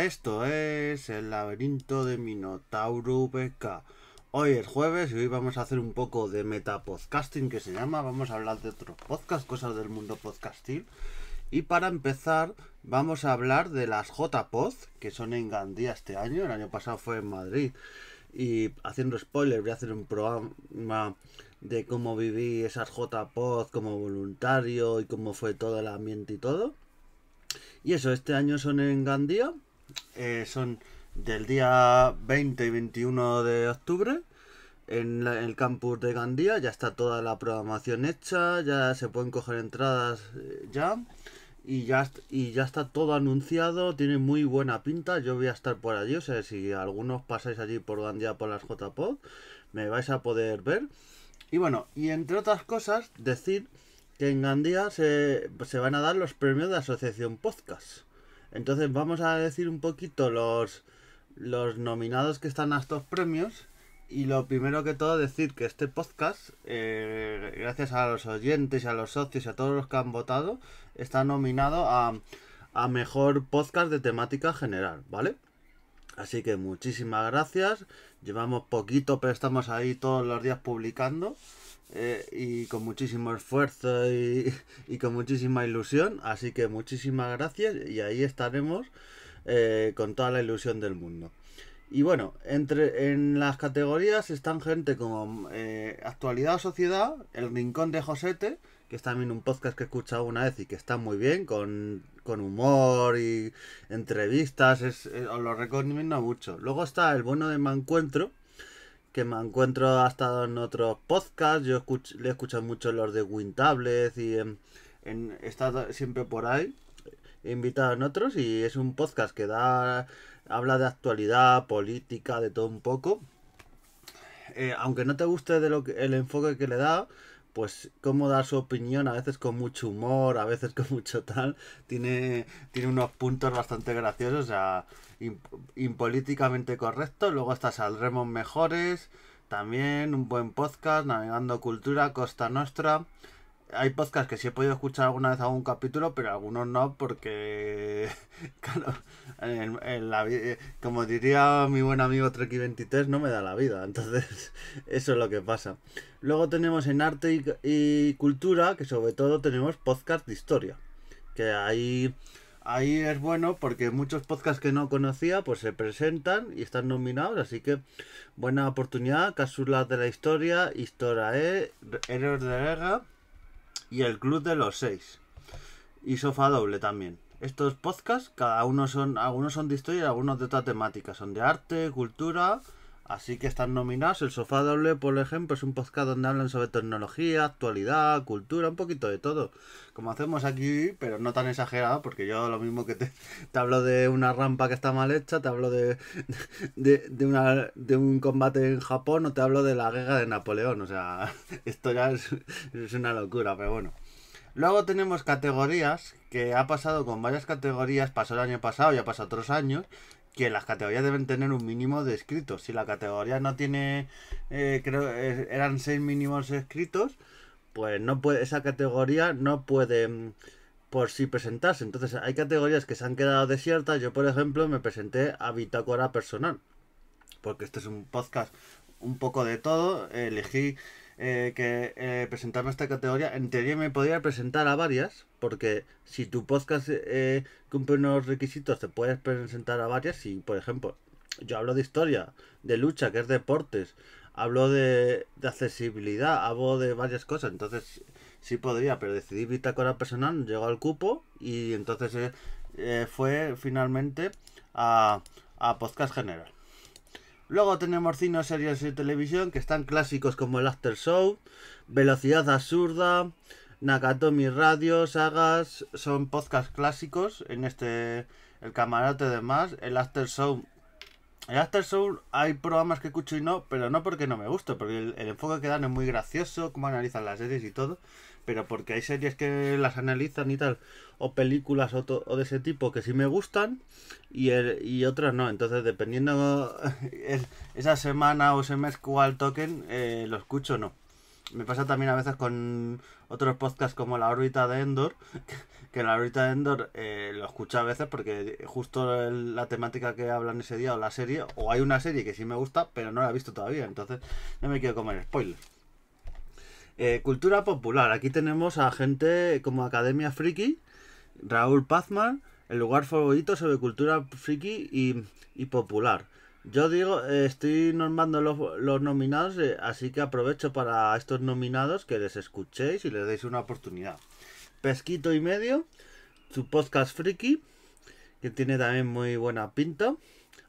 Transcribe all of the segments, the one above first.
Esto es el laberinto de Minotauro VK. Hoy es jueves y hoy vamos a hacer un poco de metapodcasting, que se llama. Vamos a hablar de otros podcasts, cosas del mundo podcastil. Y para empezar vamos a hablar de las JPod, que son en Gandía este año. El año pasado fue en Madrid. Y haciendo spoiler, voy a hacer un programa de cómo viví esas JPod como voluntario y cómo fue todo el ambiente y todo. Y eso, este año son en Gandía. Son del día 20 y 21 de octubre en el campus de Gandía. Ya está toda la programación hecha, ya se pueden coger entradas ya. Y ya está todo anunciado, tiene muy buena pinta. Yo voy a estar por allí, o sea, si algunos pasáis allí por Gandía por las JPod, me vais a poder ver. Y bueno, y entre otras cosas, decir que en Gandía se van a dar los premios de Asociación Podcast. Entonces vamos a decir un poquito los nominados que están a estos premios. Y lo primero que todo decir que este podcast, gracias a los oyentes y a los socios y a todos los que han votado, está nominado a mejor podcast de temática general, ¿vale? Así que muchísimas gracias. Llevamos poquito, pero estamos ahí todos los días publicando. Y con muchísimo esfuerzo y con muchísima ilusión. Así que muchísimas gracias. Y ahí estaremos con toda la ilusión del mundo. Y bueno, en las categorías están gente como Actualidad o Sociedad, El Rincón de Josete, que es también un podcast que he escuchado una vez y que está muy bien, con humor y entrevistas, os lo recomiendo mucho. Luego está El Bueno de Mancuentro, que Mancuentro ha estado en otros podcasts, le he escuchado mucho los de WinTablet y he estado siempre por ahí, he invitado en otros y es un podcast que habla de actualidad, política, de todo un poco. Aunque no te guste el enfoque que le da, pues cómo dar su opinión, a veces con mucho humor, a veces con mucho tal, tiene unos puntos bastante graciosos, o sea, impolíticamente correcto. Luego está Saldremos Mejores, también un buen podcast, Navegando Cultura, Costa Nostra. Hay podcasts que sí he podido escuchar alguna vez algún capítulo, pero algunos no, porque claro, como diría mi buen amigo Treki23, no me da la vida. Entonces, eso es lo que pasa. Luego tenemos en Arte y Cultura, que sobre todo tenemos podcast de historia. Que ahí es bueno porque muchos podcasts que no conocía pues se presentan y están nominados, así que buena oportunidad. Cápsulas de la historia, Historae, Héroes de Guerra y El Club de los Seis y Sofá Doble también. Estos podcasts, algunos son de historia y algunos de otra temática, son de arte, cultura, así que están nominados. El Sofá Doble, por ejemplo, es un podcast donde hablan sobre tecnología, actualidad, cultura, un poquito de todo, como hacemos aquí, pero no tan exagerado, porque yo lo mismo que te hablo de una rampa que está mal hecha, te hablo de un combate en Japón, o te hablo de la guerra de Napoleón. O sea, esto ya es una locura, pero bueno. Luego tenemos categorías, que ha pasado con varias categorías, pasó el año pasado y ha pasado otros años, que las categorías deben tener un mínimo de escritos. Si la categoría no tiene, eran 6 mínimos escritos, pues no puede, esa categoría no puede por sí presentarse. Entonces hay categorías que se han quedado desiertas. Yo, por ejemplo, me presenté a Bitácora Personal, porque este es un podcast un poco de todo. Elegí presentarme a esta categoría. En teoría me podría presentar a varias, porque si tu podcast cumple unos requisitos, te puedes presentar a varias. Si, por ejemplo, yo hablo de historia, de lucha, que es deportes, hablo de accesibilidad, hablo de varias cosas, entonces sí podría, pero decidí Bitácora Personal, llegó al cupo y entonces fue finalmente a podcast general. Luego tenemos cine, series y televisión, que están clásicos como el After Show, Velocidad Absurda, Nakatomi Radio, Sagas, son podcasts clásicos. En el Camarote de Más, el After Show hay programas que escucho y no, pero no porque no me guste, porque el enfoque que dan es muy gracioso, cómo analizan las series y todo, pero porque hay series que las analizan y tal, o películas o de ese tipo que sí me gustan y otras no. Entonces, dependiendo esa semana o ese mes cuál toquen, lo escucho o no. Me pasa también a veces con otros podcasts como La órbita de Endor, que La órbita de Endor lo escucho a veces porque justo la temática que hablan ese día o la serie, o hay una serie que sí me gusta, pero no la he visto todavía, entonces no me quiero comer spoilers. Cultura popular, aquí tenemos a gente como Academia Friki, Raúl Pazman, el lugar favorito sobre cultura friki y popular. Yo digo, estoy normando los nominados, así que aprovecho para estos nominados que les escuchéis y les deis una oportunidad. Pesquito y medio, su podcast friki, que tiene también muy buena pinta.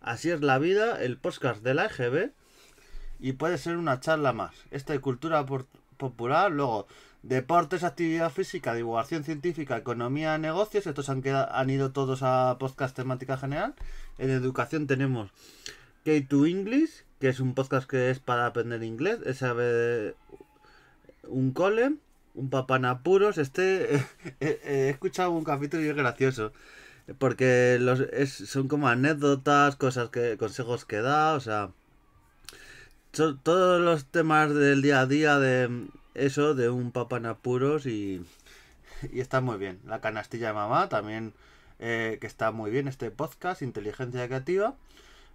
Así es la vida, el podcast de la EGB. Y puede ser una charla más. Esta de cultura popular, luego deportes, actividad física, divulgación científica, economía, negocios. Estos han ido todos a podcast temática general. En educación tenemos K2 English, que es un podcast que es para aprender inglés. SAB un cole, un papá en apuros. He escuchado un capítulo y es gracioso. Porque son como anécdotas, consejos que da, o sea... todos los temas del día a día de eso, de un papá en apuros y está muy bien. La canastilla de mamá también, que está muy bien este podcast, inteligencia creativa.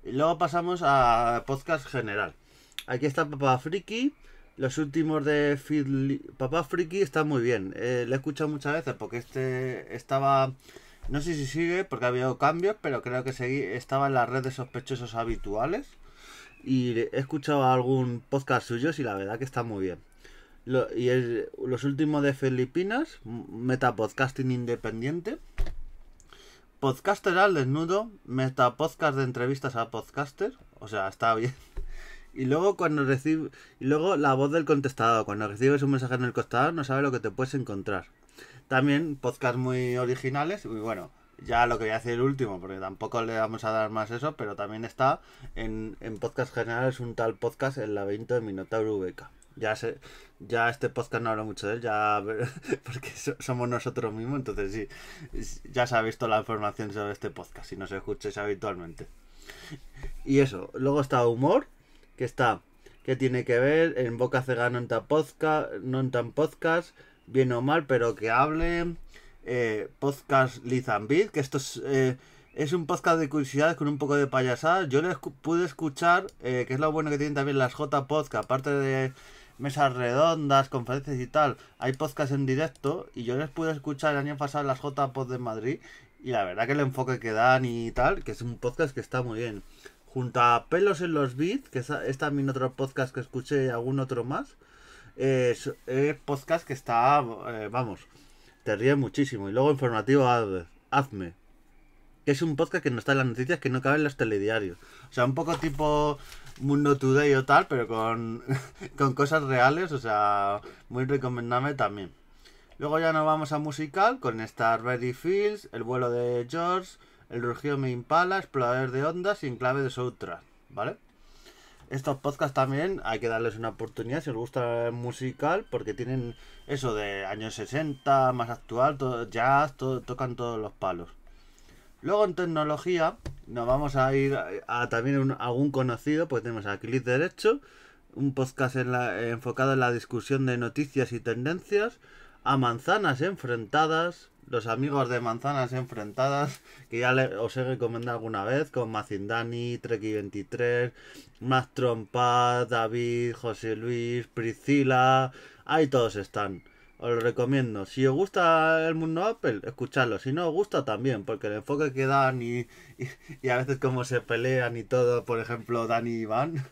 Y luego pasamos a podcast general. Aquí está Papá Friki. Los últimos de Papá Friki está muy bien. Le he escuchado muchas veces porque estaba... No sé si sigue porque ha habido cambios, pero creo que estaba en las redes sospechosos habituales. Y he escuchado algún podcast suyos y la verdad que está muy bien. Los últimos de Filipinas, Metapodcasting Independiente, Podcaster al desnudo, Metapodcast de entrevistas a podcaster, o sea, está bien. Y luego luego la voz del contestador, cuando recibes un mensaje en el contestador no sabes lo que te puedes encontrar. También podcasts muy originales, y bueno, ya lo que voy a decir el último, porque tampoco le vamos a dar más eso, pero también está en podcast general, es un tal podcast El laberinto de Minotauro VK. Ya este podcast no hablo mucho de él, ya porque somos nosotros mismos, entonces sí, ya se ha visto la información sobre este podcast, si nos escucháis habitualmente. Y eso, luego está humor, que tiene que ver en Boca Cega non tan podcast, bien o mal, pero que hable. Podcast Liz and Beat, que esto es un podcast de curiosidades con un poco de payasada. Yo les pude escuchar, que es lo bueno que tienen también las J-Pod, que aparte de mesas redondas, conferencias y tal, hay podcast en directo, y yo les pude escuchar el año pasado las J-Pod de Madrid, y la verdad que el enfoque que dan y tal, que es un podcast que está muy bien. Junto a Pelos en los Beats, que es también otro podcast que escuché y algún otro más, es podcast que está, vamos, te ríes muchísimo. Y luego informativo Hazme, que es un podcast que no está en las noticias, que no cabe en los telediarios. O sea, un poco tipo Mundo Today o tal, pero con, con cosas reales, o sea, muy recomendable también. Luego ya nos vamos a musical con Starberry Fields, El vuelo de George, El rugido me impala, Explorador de ondas y Enclave de Soundtrack, ¿vale? Estos podcasts también hay que darles una oportunidad si os gusta el musical, porque tienen eso de años 60, más actual, jazz, tocan todos los palos. Luego en tecnología nos vamos a ir a también algún conocido, pues tenemos a Clic Derecho, un podcast enfocado en la discusión de noticias y tendencias, a Manzanas Enfrentadas, los amigos de Manzanas Enfrentadas, que ya os he recomendado alguna vez, con Mazindani, Treki23, Más Trompa, David, José Luis, Priscila, ahí todos están. Os lo recomiendo. Si os gusta el mundo Apple, escuchadlo. Si no os gusta, también, porque el enfoque que dan y a veces cómo se pelean y todo, por ejemplo, Dani y Iván,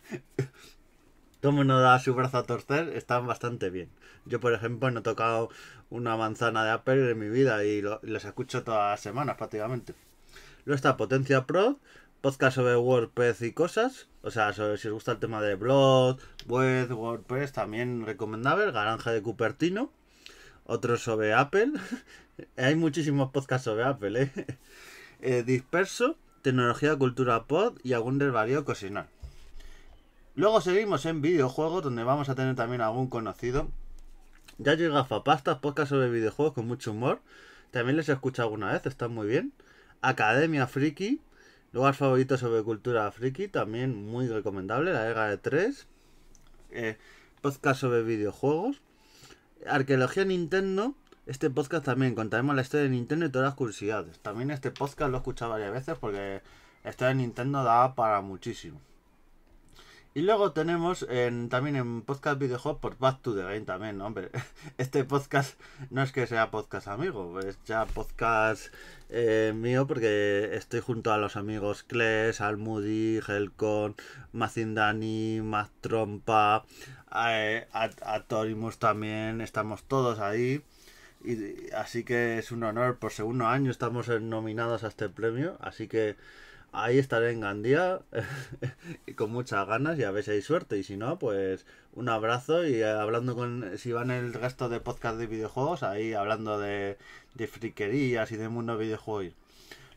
cómo no da su brazo a torcer, están bastante bien. Yo, por ejemplo, no he tocado una manzana de Apple en mi vida y los escucho todas las semanas prácticamente. Luego está Potencia Pro, podcast sobre WordPress y cosas. O sea, si os gusta el tema de blog, web, WordPress, también recomendable. Granja de Cupertino. Otro sobre Apple. Hay muchísimos podcasts sobre Apple, Disperso, Tecnología, Cultura Pod y algún desvarío ocasional. Luego seguimos en videojuegos, donde vamos a tener también algún conocido. Ya llega Gafapastas, podcast sobre videojuegos con mucho humor. También les he escuchado alguna vez, están muy bien. Academia Friki, lugar favorito sobre cultura friki, también muy recomendable. La Ega de 3. podcast sobre videojuegos. Arqueología Nintendo. Este podcast también contaremos la historia de Nintendo y todas las curiosidades. También este podcast lo he escuchado varias veces porque la historia de Nintendo da para muchísimo. Y luego tenemos también en podcast videojuegos por Back to the Game también, ¿no? Hombre, este podcast no es que sea podcast amigo, es ya podcast mío porque estoy junto a los amigos Kles, Almudi, Helcon, Mazindani, Maz Trompa, a Torimus también, estamos todos ahí. Y así que es un honor, por segundo año estamos nominados a este premio, así que ahí estaré en Gandía y con muchas ganas y a ver si hay suerte. Y si no, pues un abrazo y hablando con... Si van el resto de podcast de videojuegos, ahí hablando de friquerías y de mundo videojuegos.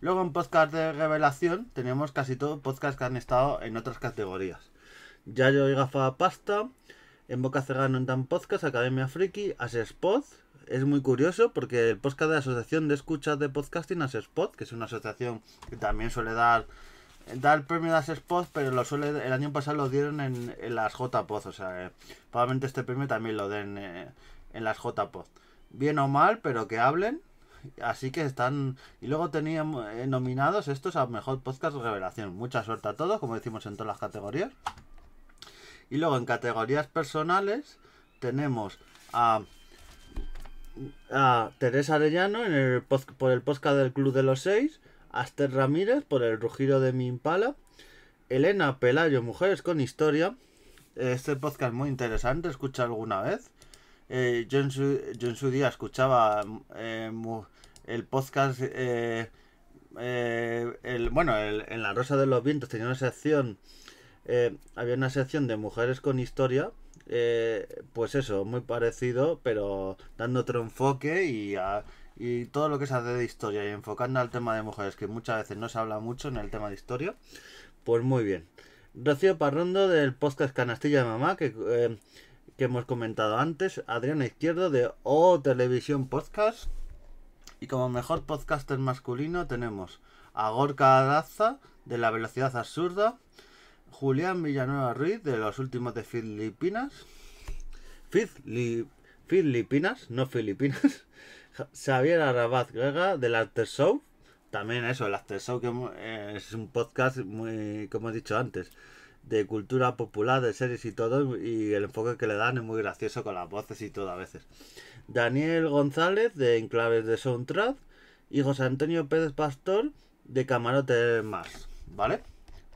Luego en podcast de revelación tenemos casi todos podcasts que han estado en otras categorías. Yayo y Gafa Pasta, En Boca Cerrada no en podcast, Academia Friki, Asespod. Es muy curioso porque el podcast de la Asociación de Escuchas de Podcasting, Asespod, que es una asociación que también suele dar el premio de Asespod, pero el año pasado lo dieron en las JPod, o sea, probablemente este premio también lo den en las JPod. Bien o mal, pero que hablen. Así que están... Y luego teníamos nominados estos a Mejor Podcast Revelación. Mucha suerte a todos, como decimos en todas las categorías. Y luego en categorías personales tenemos a Teresa Arellano por el podcast del Club de los Seis, a Esther Ramírez por el rugido de mi Impala, Elena Pelayo, Mujeres con Historia. Este podcast muy interesante, escucha alguna vez. Yo en su día escuchaba el podcast en La Rosa de los Vientos tenía una sección, había una sección de Mujeres con Historia. Pues eso, muy parecido, pero dando otro enfoque y todo lo que se hace de historia y enfocando al tema de mujeres, que muchas veces no se habla mucho en el tema de historia, pues muy bien. Rocío Parrondo del podcast Canastilla de Mamá, que hemos comentado antes, Adriana Izquierdo de O Televisión Podcast, y como mejor podcaster masculino tenemos a Gorka Daza de La Velocidad Absurda, Julián Villanueva Ruiz de Los Últimos de Filipinas, no Filipinas, Xavier Arrabaz Grega del After Show, también eso, el After Show que es un podcast muy, como he dicho antes, de cultura popular, de series y todo, y el enfoque que le dan es muy gracioso con las voces y todo a veces. Daniel González de Enclaves de Soundtrack y José Antonio Pérez Pastor de Camarote Más, ¿vale?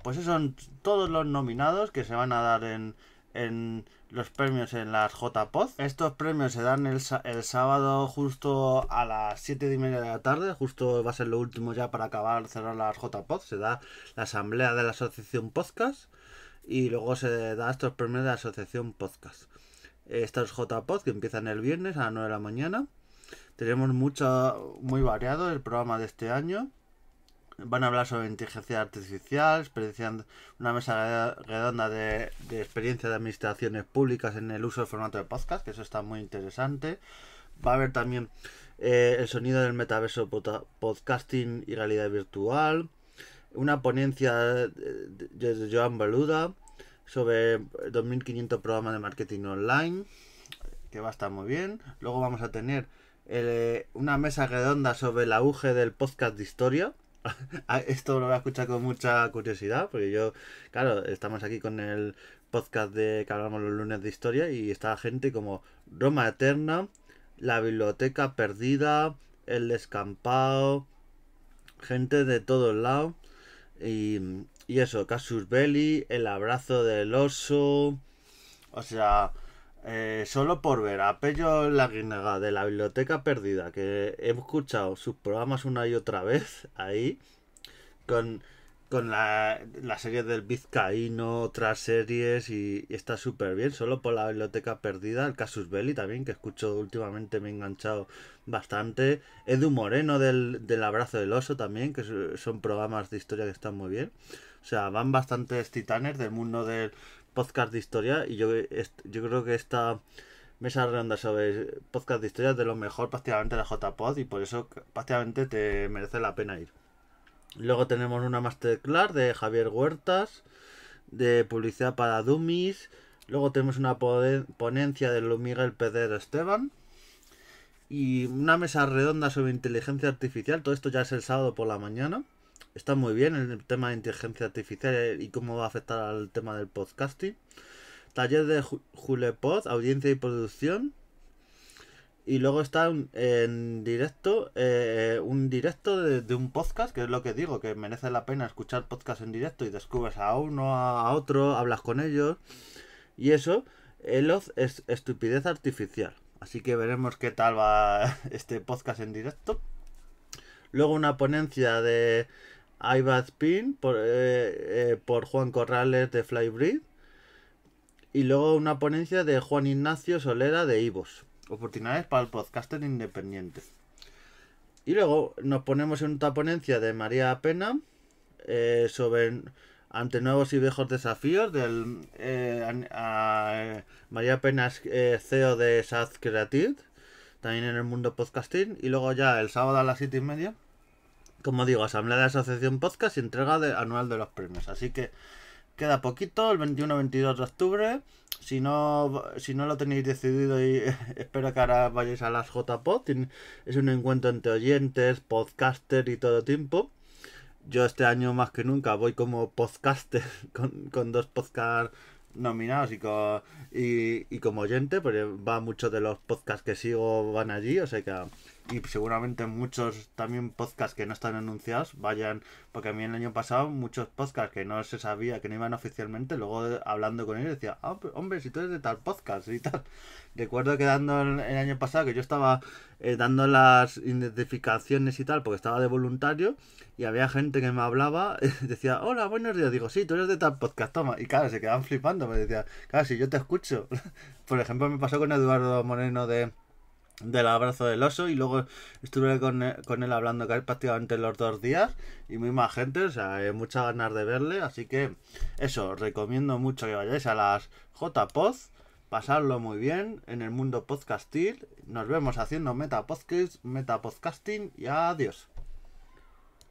Pues esos son todos los nominados que se van a dar en los premios en las JPod. Estos premios se dan el sábado justo a las 7:30 de la tarde. Justo va a ser lo último ya para cerrar las JPod. Se da la asamblea de la Asociación Podcast y luego se da estos premios de la Asociación Podcast. Estos JPod que empiezan el viernes a las 9 de la mañana. Tenemos muy variado el programa de este año. Van a hablar sobre inteligencia artificial, una mesa redonda de experiencia de administraciones públicas en el uso del formato de podcast, que eso está muy interesante. Va a haber también el sonido del metaverso, podcasting y realidad virtual. Una ponencia de Joan Boluda sobre 2.500 programas de marketing online, que va a estar muy bien. Luego vamos a tener una mesa redonda sobre el auge del podcast de historia. Esto lo voy a escuchar con mucha curiosidad porque claro, estamos aquí con el podcast que hablamos los lunes de historia y está gente como Roma Eterna, La Biblioteca Perdida, El Descampado, gente de todos lados y eso, Casus Belli, El Abrazo del Oso, o sea, solo por ver a Pello Laguinaga de La Biblioteca Perdida, que he escuchado sus programas una y otra vez ahí, con la serie del Vizcaíno, otras series, y está súper bien, solo por La Biblioteca Perdida, el Casus Belli también, que escucho últimamente, me he enganchado bastante, Edu Moreno del Abrazo del Oso también, que son programas de historia que están muy bien, o sea, van bastantes titanes del mundo del podcast de historia y yo creo que esta mesa redonda sobre podcast de historia es de lo mejor prácticamente de JPod y por eso prácticamente te merece la pena ir. Luego tenemos una masterclass de Javier Huertas de publicidad para dummies, Luego tenemos una ponencia de Luis Miguel Pedro Esteban. Y una mesa redonda sobre inteligencia artificial. Todo esto ya es el sábado por la mañana. Está muy bien el tema de inteligencia artificial y cómo va a afectar al tema del podcasting. Taller de Julepod, audiencia y producción. Y luego está en directo, un directo de un podcast, que es lo que digo, que merece la pena escuchar podcast en directo y descubres a uno, a otro, hablas con ellos. Y eso, Eloz es estupidez artificial. Así que veremos qué tal va este podcast en directo. Luego una ponencia de iBad Spin por Juan Corrales de Flybreed. Y luego una ponencia de Juan Ignacio Solera de Ivos. Oportunidades para el podcaster independiente. Y luego nos ponemos en otra ponencia de María Pena sobre ante nuevos y viejos desafíos. María Pena es CEO de SAZ Creative, también en el mundo podcasting. Y luego ya el sábado a las 7:30, como digo, asamblea de Asociación Podcast y entrega anual de los premios. Así que queda poquito, el 21-22 de octubre. Si no lo tenéis decidido, y espero que ahora vayáis a las JPod. Es un encuentro entre oyentes, podcaster y todo tiempo. Yo este año más que nunca voy como podcaster con 2 podcasts nominados y como oyente, porque va muchos de los podcasts que sigo van allí, o sea que y seguramente muchos también podcasts que no están anunciados vayan, porque a mí el año pasado muchos podcasts que no se sabía que no iban oficialmente, luego hablando con ellos decía, hombre, si tú eres de tal podcast y tal. Recuerdo que dando el año pasado que yo estaba dando las identificaciones y tal, porque estaba de voluntario, y había gente que me hablaba, decía, hola, buenos días, digo, sí, tú eres de tal podcast, toma, y claro, se quedaban flipando, me decía, claro, si yo te escucho. Por ejemplo, me pasó con Eduardo Moreno del Abrazo del Oso, y luego estuve con él hablando prácticamente los 2 días, y muy más gente, o sea, muchas ganas de verle, así que eso, os recomiendo mucho que vayáis a las JPod, pasarlo muy bien en el mundo podcastil. Nos vemos haciendo metapodcasting y adiós.